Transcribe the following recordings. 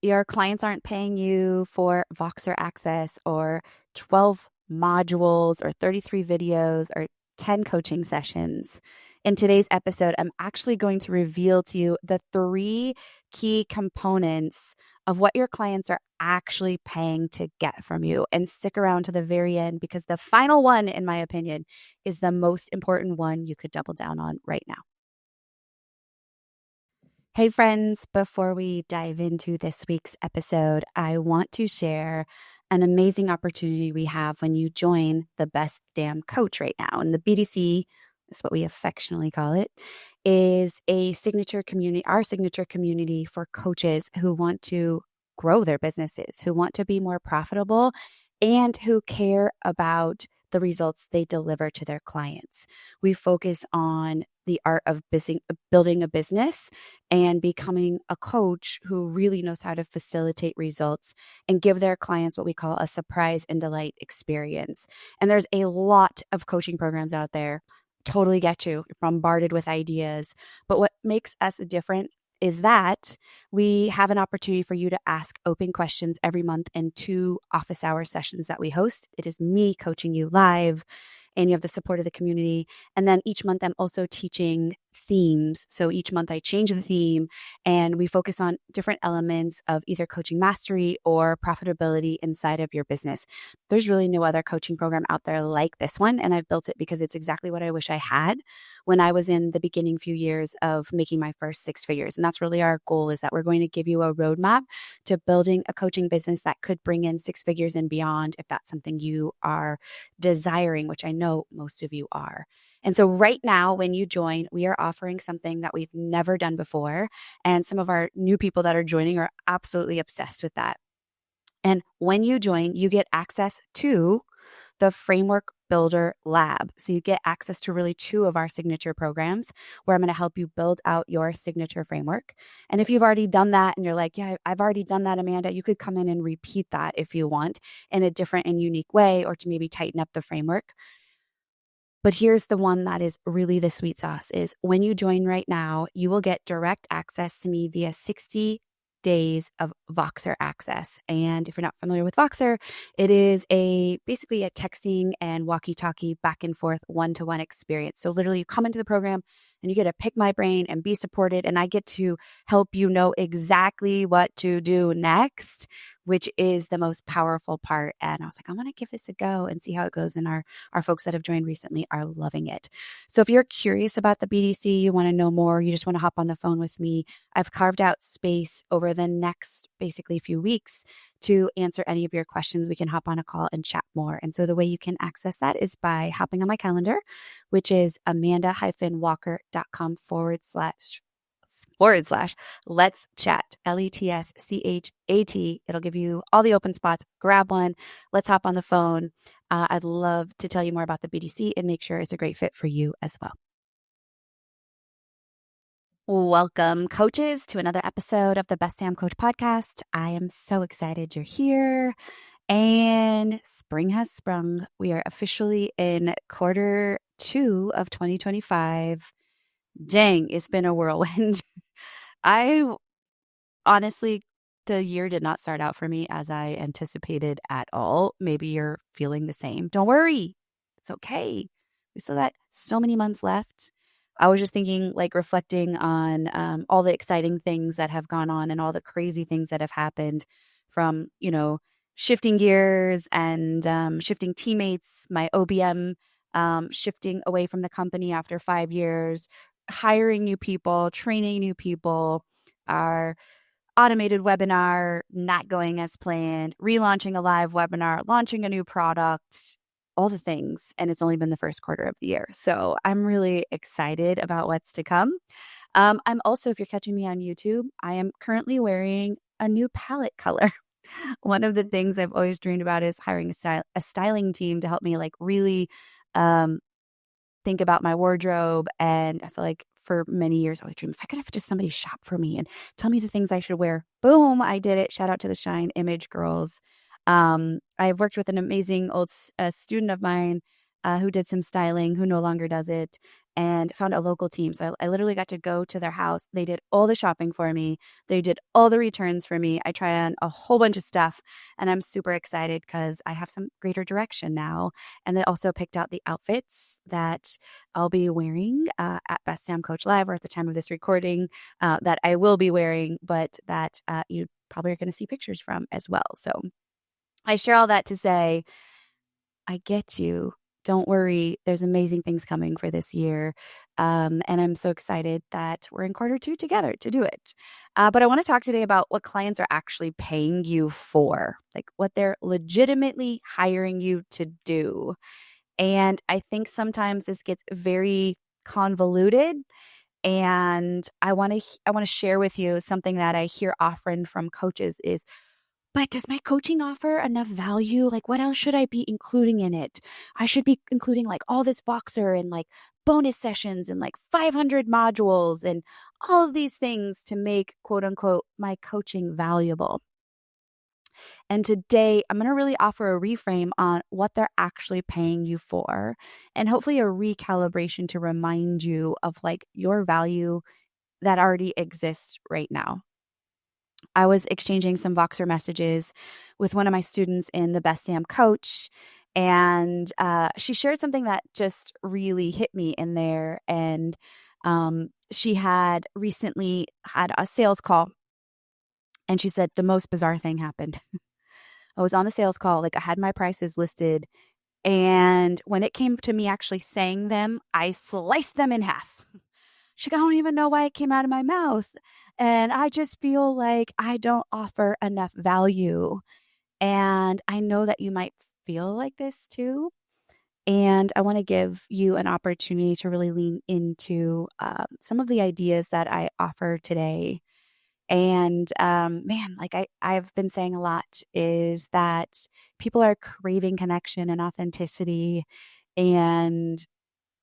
your clients aren't paying you for Voxer access or 12 modules or 33 videos or 10 coaching sessions. In today's episode, I'm actually going to reveal to you the 3 key components of what your clients are actually paying to get from you. And stick around to the very end because the final one, in my opinion, is the most important one you could double down on right now. Hey, friends, before we dive into this week's episode, I want to share an amazing opportunity we have when you join the Best Damn Coach right now. And the BDC is what we affectionately call it, is a signature community, our signature community for coaches who want to grow their businesses, who want to be more profitable, and who care about the results they deliver to their clients. We focus on the art of building a business and becoming a coach who really knows how to facilitate results and give their clients what we call a surprise and delight experience. And there's a lot of coaching programs out there. Totally get you. You're bombarded with ideas. But what makes us different is that we have an opportunity for you to ask open questions every month in 2 office hour sessions that we host. It is me coaching you live, and you have the support of the community. And then each month I'm also teaching themes. So each month I change the theme and we focus on different elements of either coaching mastery or profitability inside of your business. There's really no other coaching program out there like this one. And I've built it because it's exactly what I wish I had when I was in the beginning few years of making my first 6 figures. And that's really our goal, is that we're going to give you a roadmap to building a coaching business that could bring in 6 figures and beyond if that's something you are desiring, which I know most of you are. And so right now, when you join, we are offering something that we've never done before. And some of our new people that are joining are absolutely obsessed with that. And when you join, you get access to the Framework Builder Lab. So you get access to really 2 of our signature programs where I'm going to help you build out your signature framework. And if you've already done that and you're like, yeah, I've already done that, Amanda, you could come in and repeat that if you want in a different and unique way, or to maybe tighten up the framework. But here's the one that is really the sweet sauce, is when you join right now, you will get direct access to me via 60 days of Voxer access. And if you're not familiar with Voxer, it is basically a texting and walkie-talkie back and forth one-to-one experience. So literally you come into the program and you get to pick my brain and be supported, and I get to help you know exactly what to do next, which is the most powerful part. And I was like, I'm going to give this a go and see how it goes. And our folks that have joined recently are loving it. So if you're curious about the BDC, you want to know more, you just want to hop on the phone with me, I've carved out space over the next basically few weeks to answer any of your questions. We can hop on a call and chat more. And so the way you can access that is by hopping on my calendar, which is amanda-walker.com// let's chat, LETSCHAT. It'll give you all the open spots. Grab one. Let's hop on the phone. I'd love to tell you more about the BDC and make sure it's a great fit for you as well. Welcome, coaches, to another episode of the Best Damn Coach podcast. I am so excited you're here, and spring has sprung. We are officially in quarter 2 of 2025. Dang, it's been a whirlwind. I honestly, the year did not start out for me as I anticipated at all. Maybe you're feeling the same. Don't worry. It's okay. We still got so many months left. I was just thinking, like, reflecting on all the exciting things that have gone on and all the crazy things that have happened, from, shifting gears and shifting teammates, my OBM shifting away from the company after 5 years, hiring new people, training new people, our automated webinar not going as planned, relaunching a live webinar, launching a new product, all the things. And it's only been the first quarter of the year. So I'm really excited about what's to come. I'm also, if you're catching me on YouTube, I am currently wearing a new palette color. One of the things I've always dreamed about is hiring a styling team to help me, like, really think about my wardrobe. And I feel like for many years, I always dreamed, if I could have just somebody shop for me and tell me the things I should wear. Boom, I did it. Shout out to the Shine Image girls. I've worked with an amazing old student of mine, who did some styling, who no longer does it, and found a local team. So I literally got to go to their house. They did all the shopping for me. They did all the returns for me. I tried on a whole bunch of stuff, and I'm super excited because I have some greater direction now. And they also picked out the outfits that I'll be wearing at Best Damn Coach Live, or at the time of this recording, that I will be wearing, but that you probably are going to see pictures from as well. So I share all that to say, I get you. Don't worry. There's amazing things coming for this year. And I'm so excited that we're in quarter two together to do it. But I want to talk today about what clients are actually paying you for, like what they're legitimately hiring you to do. And I think sometimes this gets very convoluted. And I want to share with you something that I hear often from coaches is, but does my coaching offer enough value? Like, what else should I be including in it? I should be including like all this Voxer and like bonus sessions and like 500 modules and all of these things to make, quote unquote, my coaching valuable. And today I'm going to really offer a reframe on what they're actually paying you for, and hopefully a recalibration to remind you of like your value that already exists right now. I was exchanging some Voxer messages with one of my students in the Best Damn Coach, and she shared something that just really hit me in there. And she had recently had a sales call, and she said the most bizarre thing happened. I was on the sales call, like I had my prices listed, and when it came to me actually saying them, I sliced them in half. She's like, I don't even know why it came out of my mouth. And I just feel like I don't offer enough value. And I know that you might feel like this too. And I want to give you an opportunity to really lean into some of the ideas that I offer today. And man, like I've been saying a lot is that people are craving connection and authenticity. And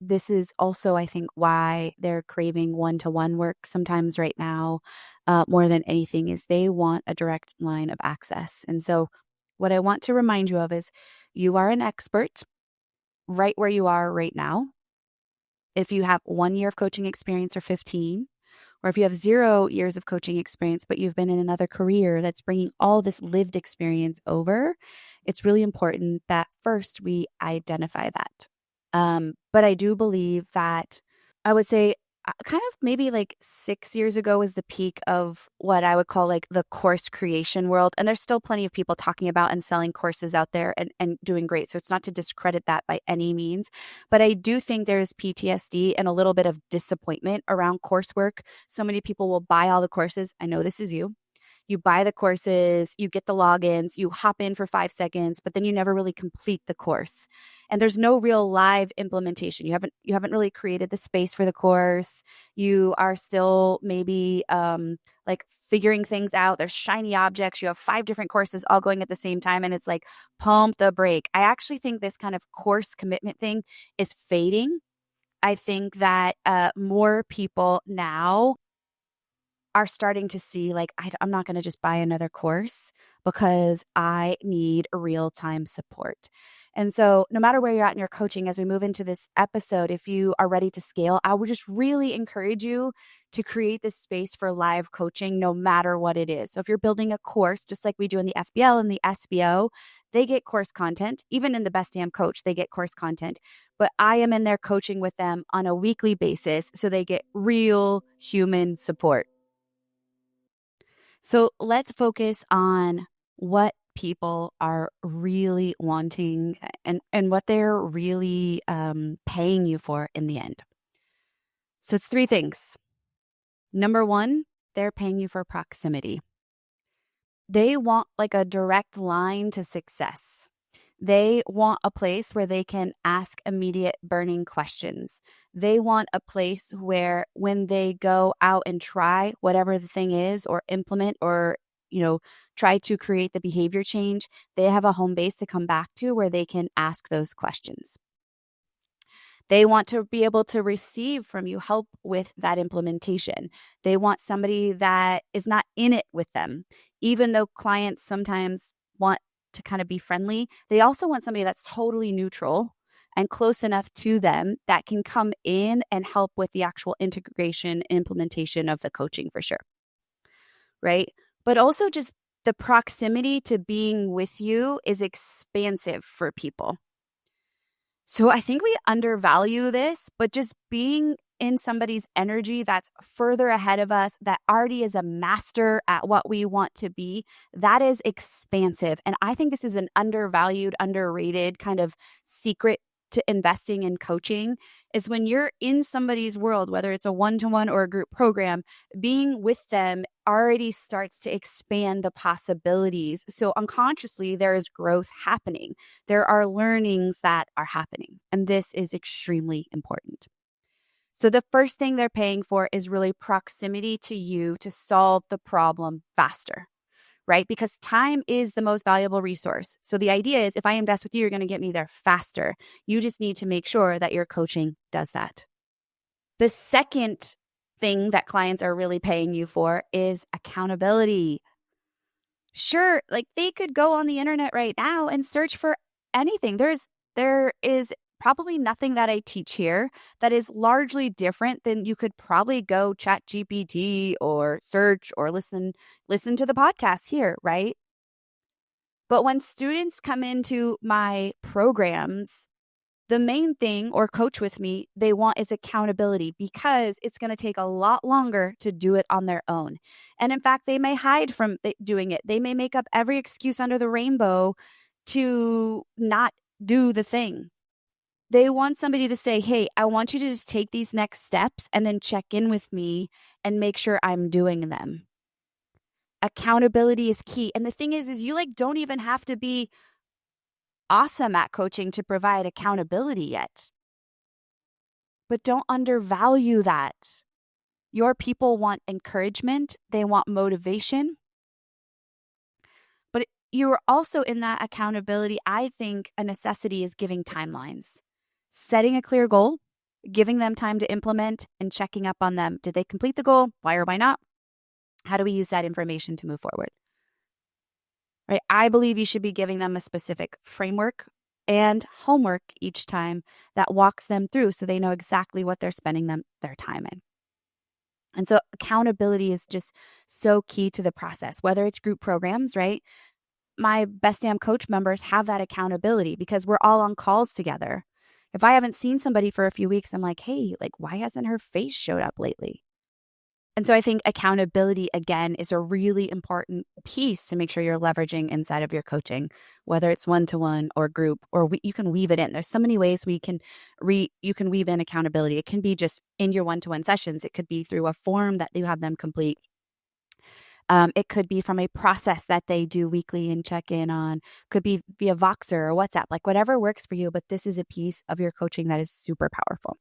this is also, I think, why they're craving one-to-one work sometimes right now, more than anything, is they want a direct line of access. And so what I want to remind you of is you are an expert right where you are right now. If you have 1 year of coaching experience or 15, or if you have 0 years of coaching experience, but you've been in another career that's bringing all this lived experience over, it's really important that first we identify that. But I do believe that I would say kind of maybe like 6 years ago was the peak of what I would call like the course creation world. And there's still plenty of people talking about and selling courses out there and doing great. So it's not to discredit that by any means. But I do think there's PTSD and a little bit of disappointment around coursework. So many people will buy all the courses. I know this is you. You buy the courses, you get the logins, you hop in for 5 seconds, but then you never really complete the course. And there's no real live implementation. You haven't really created the space for the course. You are still maybe like figuring things out. There's shiny objects. You have 5 different courses all going at the same time, and it's like pump the brake. I actually think this kind of course commitment thing is fading. I think that more people now are starting to see like, I'm not going to just buy another course because I need real-time support. And so no matter where you're at in your coaching, as we move into this episode, if you are ready to scale, I would just really encourage you to create this space for live coaching, no matter what it is. So if you're building a course, just like we do in the FBL and the SBO, they get course content. Even in the Best Damn Coach, they get course content. But I am in there coaching with them on a weekly basis, so they get real human support. So let's focus on what people are really wanting and what they're really paying you for in the end. So it's 3 things. Number 1, they're paying you for proximity. They want like a direct line to success. They want a place where they can ask immediate burning questions. They want a place where when they go out and try whatever the thing is or implement or, try to create the behavior change, they have a home base to come back to where they can ask those questions. They want to be able to receive from you help with that implementation. They want somebody that is not in it with them. Even though clients sometimes want to kind of be friendly, they also want somebody that's totally neutral and close enough to them that can come in and help with the actual integration and implementation of the coaching for sure. Right? But also just the proximity to being with you is expansive for people. So I think we undervalue this, but just being in somebody's energy that's further ahead of us, that already is a master at what we want to be, that is expansive. And I think this is an undervalued, underrated kind of secret to investing in coaching is when you're in somebody's world, whether it's a one-to-one or a group program, being with them already starts to expand the possibilities. So unconsciously, there is growth happening. There are learnings that are happening. And this is extremely important. So the first thing they're paying for is really proximity to you to solve the problem faster, right? Because time is the most valuable resource. So the idea is if I invest with you, you're going to get me there faster. You just need to make sure that your coaching does that. The second thing that clients are really paying you for is accountability. Sure, like they could go on the internet right now and search for anything. There is probably nothing that I teach here that is largely different than you could probably go chat GPT or search or listen to the podcast here, right? But when students come into my programs, the main thing, or coach with me, they want is accountability because it's going to take a lot longer to do it on their own. And in fact, they may hide from doing it. They may make up every excuse under the rainbow to not do the thing. They want somebody to say, hey, I want you to just take these next steps and then check in with me and make sure I'm doing them. Accountability is key. And the thing is you don't even have to be awesome at coaching to provide accountability yet. But don't undervalue that. Your people want encouragement. They want motivation. But you're also in that accountability. I think a necessity is giving timelines, setting a clear goal, giving them time to implement, and checking up on them. Did they complete the goal? Why or why not? How do we use that information to move forward? Right? I believe you should be giving them a specific framework and homework each time that walks them through so they know exactly what they're spending their time in. And so accountability is just so key to the process, whether it's group programs, right? My Best Damn Coach members have that accountability because we're all on calls together. If I haven't seen somebody for a few weeks, I'm like, hey, why hasn't her face showed up lately? And so I think accountability, again, is a really important piece to make sure you're leveraging inside of your coaching, whether it's one-to-one or group, or you can weave it in. There's so many ways you can weave in accountability. It can be just in your one-to-one sessions. It could be through a form that you have them complete. It could be from a process that they do weekly and check in on. Could be via Voxer or WhatsApp, whatever works for you. But this is a piece of your coaching that is super powerful.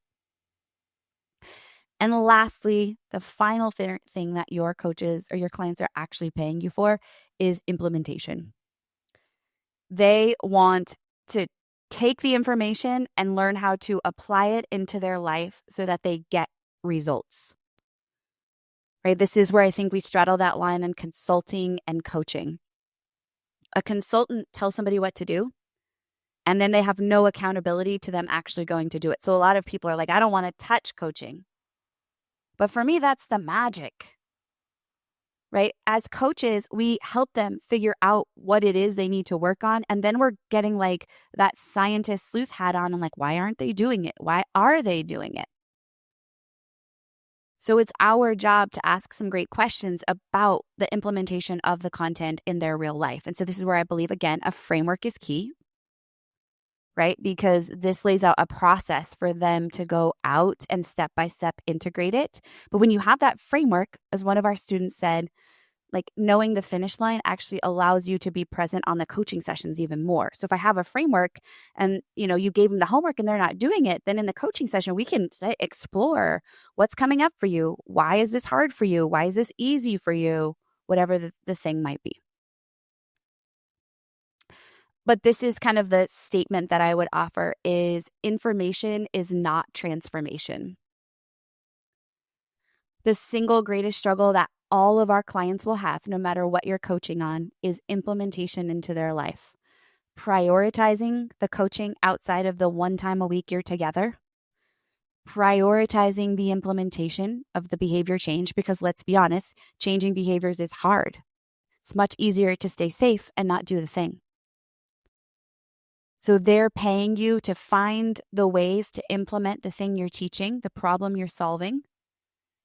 And lastly, the final thing that your coaches or your clients are actually paying you for is implementation. They want to take the information and learn how to apply it into their life so that they get results. Right? This is where I think we straddle that line in consulting and coaching. A consultant tells somebody what to do, and then they have no accountability to them actually going to do it. So a lot of people are like, I don't want to touch coaching. But for me, that's the magic, right? As coaches, we help them figure out what it is they need to work on. And then we're getting that scientist sleuth hat on and why aren't they doing it? Why are they doing it? So it's our job to ask some great questions about the implementation of the content in their real life. And so this is where I believe, again, a framework is key. Right? Because this lays out a process for them to go out and step by step integrate it. But when you have that framework, as one of our students said, knowing the finish line actually allows you to be present on the coaching sessions even more. So if I have a framework and, you gave them the homework and they're not doing it, then in the coaching session, we can explore what's coming up for you. Why is this hard for you? Why is this easy for you? Whatever the thing might be. But this is kind of the statement that I would offer is information is not transformation. The single greatest struggle that all of our clients will have, no matter what you're coaching on, is implementation into their life. prioritizing the coaching outside of the one time a week you're together, prioritizing the implementation of the behavior change, because let's be honest, changing behaviors is hard. It's much easier to stay safe and not do the thing. So they're paying you to find the ways to implement the thing you're teaching, the problem you're solving.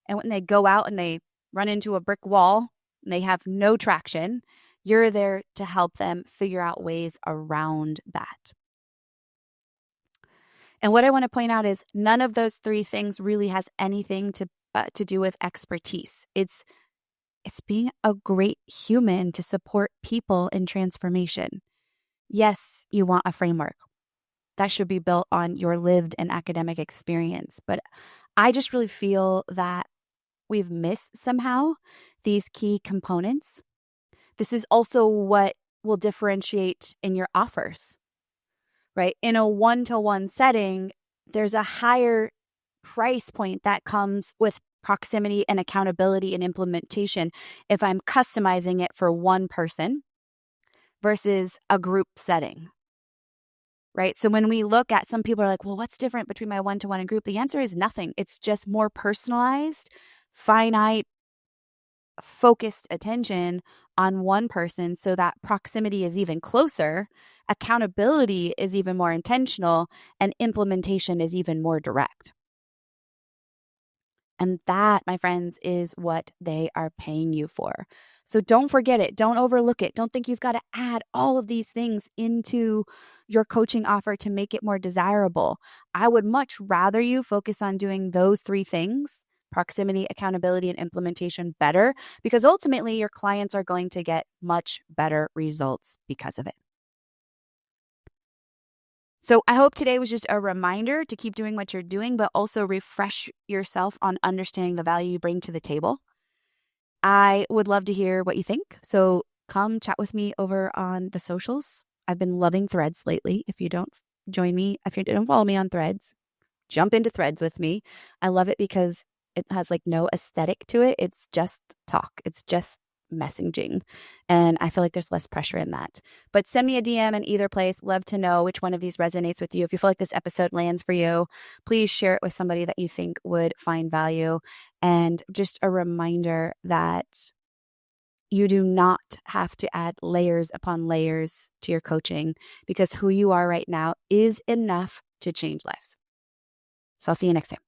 And when they go out and they run into a brick wall and they have no traction, you're there to help them figure out ways around that. And what I want to point out is none of those three things really has anything to do with expertise. It's being a great human to support people in transformation. Yes, you want a framework that should be built on your lived and academic experience. But I just really feel that we've missed somehow these key components. This is also what will differentiate in your offers, right? In a one-to-one setting, there's a higher price point that comes with proximity and accountability and implementation if I'm customizing it for one person versus a group setting, right? So when we look at, some people are like, well, what's different between my one-to-one and group? The answer is nothing. It's just more personalized, finite, focused attention on one person so that proximity is even closer, accountability is even more intentional, and implementation is even more direct. And that, my friends, is what they are paying you for. So don't forget it. Don't overlook it. Don't think you've got to add all of these things into your coaching offer to make it more desirable. I would much rather you focus on doing those three things: proximity, accountability, and implementation better, because ultimately your clients are going to get much better results because of it. So I hope today was just a reminder to keep doing what you're doing, but also refresh yourself on understanding the value you bring to the table. I would love to hear what you think. So come chat with me over on the socials. I've been loving Threads lately. If you don't follow me on Threads, jump into Threads with me. I love it because it has like no aesthetic to it. It's just talk. It's just messaging. And I feel like there's less pressure in that. But send me a DM in either place. Love to know which one of these resonates with you. If you feel like this episode lands for you, please share it with somebody that you think would find value. And just a reminder that you do not have to add layers upon layers to your coaching, because who you are right now is enough to change lives. So I'll see you next time.